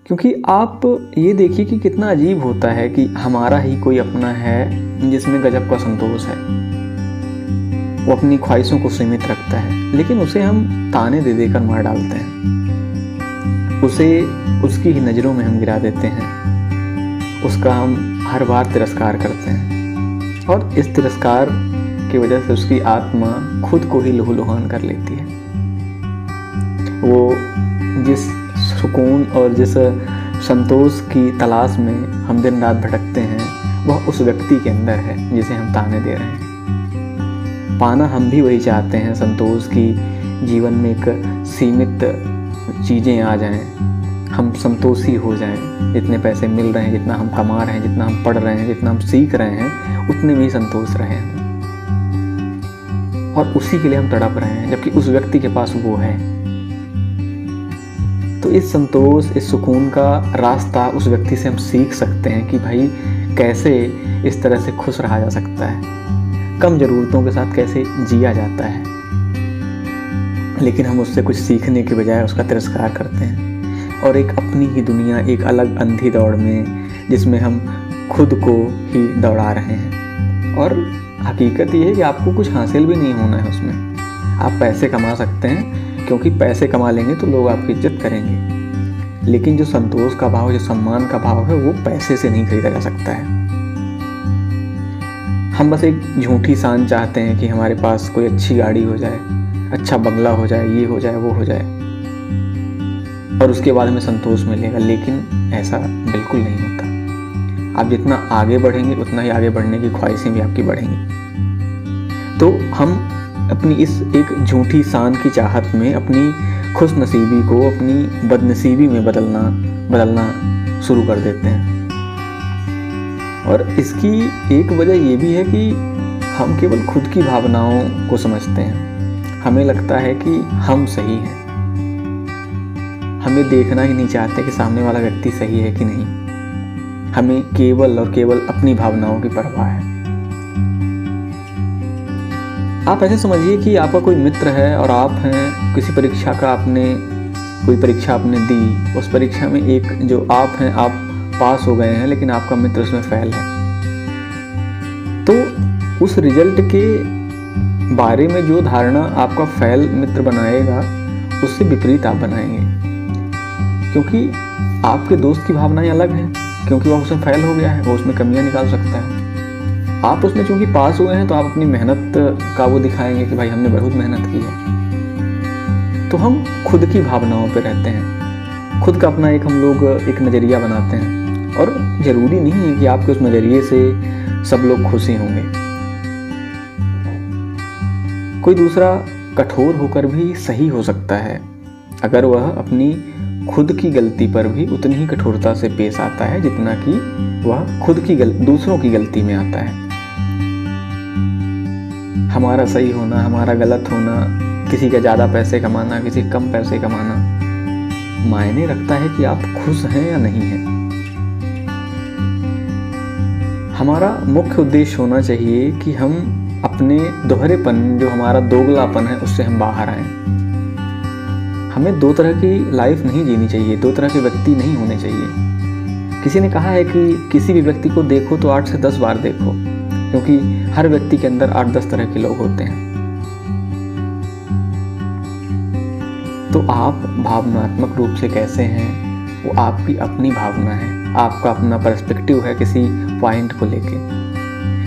क्योंकि आप ये देखिए कि कितना अजीब होता है कि हमारा ही कोई अपना है जिसमें गजब का संतोष है, वो अपनी ख्वाहिशों को सीमित रखता है, लेकिन उसे हम ताने दे देकर मार डालते हैं, उसे उसकी ही नज़रों में हम गिरा देते हैं, उसका हम हर बार तिरस्कार करते हैं और इस तिरस्कार की वजह से उसकी आत्मा खुद को ही लहूलुहान कर लेती है। वो जिस सुकून और जिस संतोष की तलाश में हम दिन रात भटकते हैं वह उस व्यक्ति के अंदर है जिसे हम ताने दे रहे हैं। पाना हम भी वही चाहते हैं, संतोष की जीवन में एक सीमित चीज़ें आ जाएं, हम संतोषी हो जाएं, जितने पैसे मिल रहे हैं, जितना हम कमा रहे हैं, जितना हम पढ़ रहे हैं, जितना हम सीख रहे हैं, उतने में ही संतोष रहे हैं और उसी के लिए हम तड़प रहे हैं, जबकि उस व्यक्ति के पास वो है। तो इस संतोष, इस सुकून का रास्ता उस व्यक्ति से हम सीख सकते हैं कि भाई कैसे इस तरह से खुश रहा जा सकता है, कम ज़रूरतों के साथ कैसे जिया जाता है। लेकिन हम उससे कुछ सीखने के बजाय उसका तिरस्कार करते हैं और एक अपनी ही दुनिया, एक अलग अंधी दौड़ में जिसमें हम खुद को ही दौड़ा रहे हैं। और हकीकत ये है कि आपको कुछ हासिल भी नहीं होना है उसमें। आप पैसे कमा सकते हैं क्योंकि पैसे कमा लेंगे तो लोग आपकी इज्जत करेंगे, लेकिन जो संतोष का भाव, जो सम्मान का भाव है, वो पैसे से नहीं खरीदा जा सकता है। हम बस एक झूठी शान चाहते हैं कि हमारे पास कोई अच्छी गाड़ी हो जाए, अच्छा बंगला हो जाए, ये हो जाए, वो हो जाए और उसके बाद हमें संतोष मिलेगा, लेकिन ऐसा बिल्कुल नहीं होता। आप जितना आगे बढ़ेंगे उतना ही आगे बढ़ने की ख्वाहिशें भी आपकी बढ़ेंगी। तो हम अपनी इस एक झूठी शान की चाहत में अपनी खुश नसीबी को अपनी बदनसीबी में बदलना शुरू कर देते हैं। और इसकी एक वजह ये भी है कि हम केवल खुद की भावनाओं को समझते हैं। हमें लगता है कि हम सही हैं, हमें देखना ही नहीं चाहते कि सामने वाला व्यक्ति सही है कि नहीं। हमें केवल और केवल अपनी भावनाओं की परवाह है। आप ऐसे समझिए कि आपका कोई मित्र है और आप हैं किसी परीक्षा का, कोई परीक्षा आपने दी, उस परीक्षा में एक जो आप हैं आप पास हो गए हैं, लेकिन आपका मित्र उसमें फेल है। तो उस रिजल्ट के बारे में जो धारणा आपका फेल मित्र बनाएगा उससे विपरीत आप बनाएंगे, क्योंकि आपके दोस्त की भावनाएं अलग हैं, क्योंकि वह उसमें फेल हो गया है, वो उसमें कमियां निकाल सकता है। आप उसमें चूंकि पास हुए हैं तो आप अपनी मेहनत का वो दिखाएंगे कि भाई हमने बहुत मेहनत की है। तो हम खुद की भावनाओं पे रहते हैं, खुद का अपना एक हम लोग एक नज़रिया बनाते हैं और ज़रूरी नहीं है कि आपके उस नज़रिए से सब लोग खुश ही होंगे। कोई दूसरा कठोर होकर भी सही हो सकता है अगर वह अपनी खुद की गलती पर भी उतनी ही कठोरता से पेश आता है जितना कि वह खुद की दूसरों की गलती में आता है। हमारा सही होना, हमारा गलत होना, किसी का ज़्यादा पैसे कमाना, किसी कम पैसे कमाना मायने रखता है कि आप खुश हैं या नहीं हैं। हमारा मुख्य उद्देश्य होना चाहिए कि हम अपने दोहरेपन, जो हमारा दोगलापन है, उससे हम बाहर आएं। हमें दो तरह की लाइफ नहीं जीनी चाहिए, दो तरह के व्यक्ति नहीं होने चाहिए। किसी ने कहा है कि किसी भी व्यक्ति को देखो तो 8 से 10 बार देखो, क्योंकि हर व्यक्ति के अंदर 8-10 तरह के लोग होते हैं। तो आप भावनात्मक रूप से कैसे हैं वो आपकी अपनी भावना है, आपका अपना पर्सपेक्टिव है किसी पॉइंट को लेके।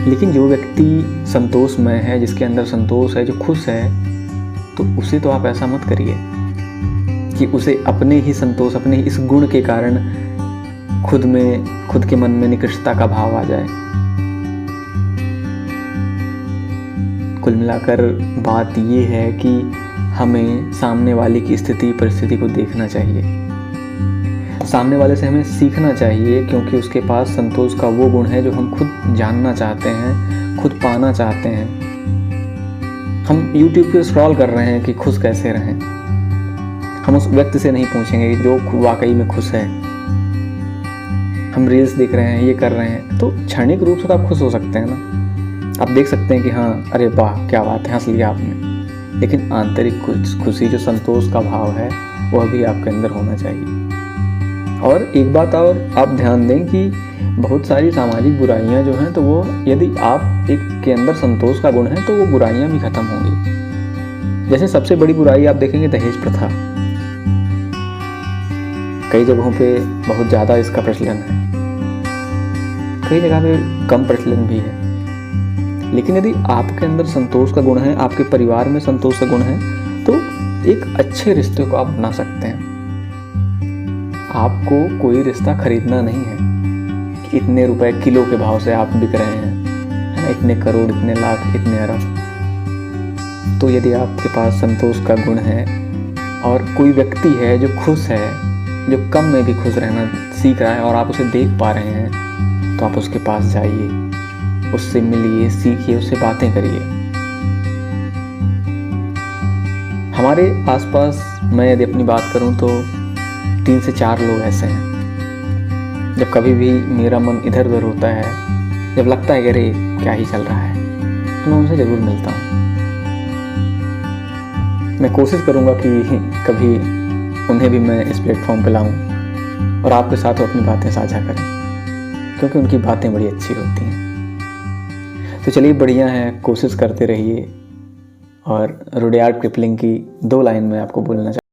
लेकिन जो व्यक्ति संतोषमय है, जिसके अंदर संतोष है, जो खुश है, तो उसे तो आप ऐसा मत करिए कि उसे अपने ही संतोष, अपने ही इस गुण के कारण खुद के मन में निकृष्टता का भाव आ जाए। कुल मिलाकर बात ये है कि हमें सामने वाले की स्थिति परिस्थिति को देखना चाहिए, सामने वाले से हमें सीखना चाहिए, क्योंकि उसके पास संतोष का वो गुण है जो हम खुद जानना चाहते हैं, खुद पाना चाहते हैं। हम YouTube पे स्क्रॉल कर रहे हैं कि खुश कैसे रहें। हम उस व्यक्ति से नहीं पूछेंगे जो वाकई में खुश है। हम रील्स देख रहे हैं, ये कर रहे हैं, तो क्षणिक रूप से तो आप खुश हो सकते हैं ना। आप देख सकते हैं कि हाँ, अरे वाह क्या बात है, हंस लिया आपने, लेकिन आंतरिक खुशी, जो संतोष का भाव है, वह भी आपके अंदर होना चाहिए। और एक बात और आप ध्यान दें कि बहुत सारी सामाजिक बुराइयां जो हैं तो वो यदि आप एक के अंदर संतोष का गुण है तो वो बुराइयां भी खत्म होंगी। जैसे सबसे बड़ी बुराई आप देखेंगे दहेज प्रथा, कई जगहों पे बहुत ज़्यादा इसका प्रचलन है, कई जगह पे कम प्रचलन भी है। लेकिन यदि आपके अंदर संतोष का गुण है, आपके परिवार में संतोष का गुण है, तो एक अच्छे रिश्ते को आप बना सकते हैं। आपको कोई रिश्ता खरीदना नहीं है कि इतने रुपए किलो के भाव से आप बिक रहे हैं, है ना, इतने करोड़, इतने लाख, इतने अरब। तो यदि आपके पास संतोष का गुण है और कोई व्यक्ति है जो खुश है, जो कम में भी खुश रहना सीख रहा है और आप उसे देख पा रहे हैं, तो आप उसके पास जाइए, उससे मिलिए, सीखिए, उससे बातें करिए। हमारे आसपास मैं यदि अपनी बात करूं तो 3 से 4 लोग ऐसे हैं। जब कभी भी मेरा मन इधर उधर होता है, जब लगता है कि अरे क्या ही चल रहा है, तो मैं उनसे ज़रूर मिलता हूँ। मैं कोशिश करूँगा कि कभी उन्हें भी मैं इस प्लेटफॉर्म पे लाऊं और आपके साथ वो अपनी बातें साझा करें, क्योंकि उनकी बातें बड़ी अच्छी होती हैं। तो चलिए, बढ़िया है, कोशिश करते रहिए। और रुडयार्ड किपलिंग की 2 लाइन में आपको बोलना चाहिए।